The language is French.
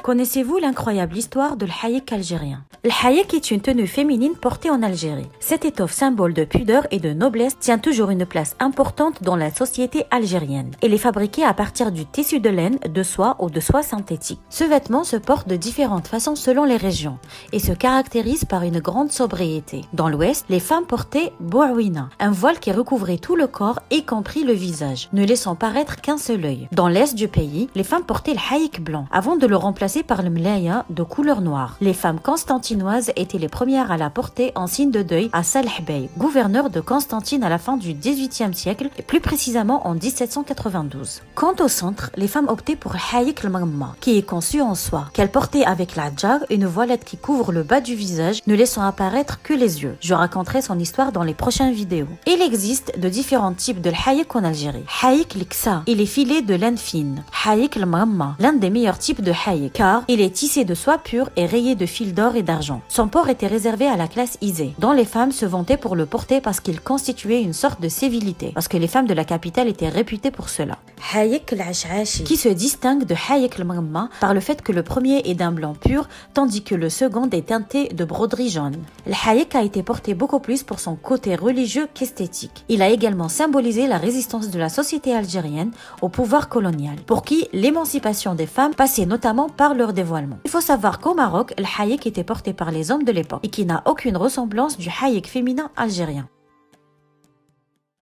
Connaissez-vous l'incroyable histoire de l'haïk algérien? Le haïk est une tenue féminine portée en Algérie. Cette étoffe symbole de pudeur et de noblesse tient toujours une place importante dans la société algérienne. Elle est fabriquée à partir du tissu de laine, de soie ou de soie synthétique. Ce vêtement se porte de différentes façons selon les régions et se caractérise par une grande sobriété. Dans l'ouest, les femmes portaient bouawina, un voile qui recouvrait tout le corps, y compris le visage, ne laissant paraître qu'un seul œil. Dans l'est du pays, les femmes portaient le haïk blanc, avant de le remplacer par le mlaya de couleur noire. Les femmes constantinoises étaient les premières à la porter en signe de deuil à Salih Bey, gouverneur de Constantine à la fin du XVIIIe siècle, et plus précisément en 1792. Quant au centre, les femmes optaient pour le haïk al-mamma, qui est conçu en soie, qu'elles portaient avec la djar, une voilette qui couvre le bas du visage, ne laissant apparaître que les yeux. Je raconterai son histoire dans les prochaines vidéos. Il existe de différents types de haïk en Algérie. Haïk l'iksa, il est filé de laine fine. Haïk al-mamma, l'un des meilleurs types de haïk, car il est tissé de soie pure et rayé de fils d'or et d'argent. Son port était réservé à la classe aisée, dont les femmes se vantaient pour le porter parce qu'il constituait une sorte de civilité, parce que les femmes de la capitale étaient réputées pour cela. Haïk al-Ash'ashi, qui se distingue de Haïk al-Mamma par le fait que le premier est d'un blanc pur, tandis que le second est teinté de broderie jaune. Le haïk a été porté beaucoup plus pour son côté religieux qu'esthétique. Il a également symbolisé la résistance de la société algérienne au pouvoir colonial, pour qui l'émancipation des femmes passait notamment par leur dévoilement. Il faut savoir qu'au Maroc, le haïk était porté par les hommes de l'époque et qui n'a aucune ressemblance du haïk féminin algérien.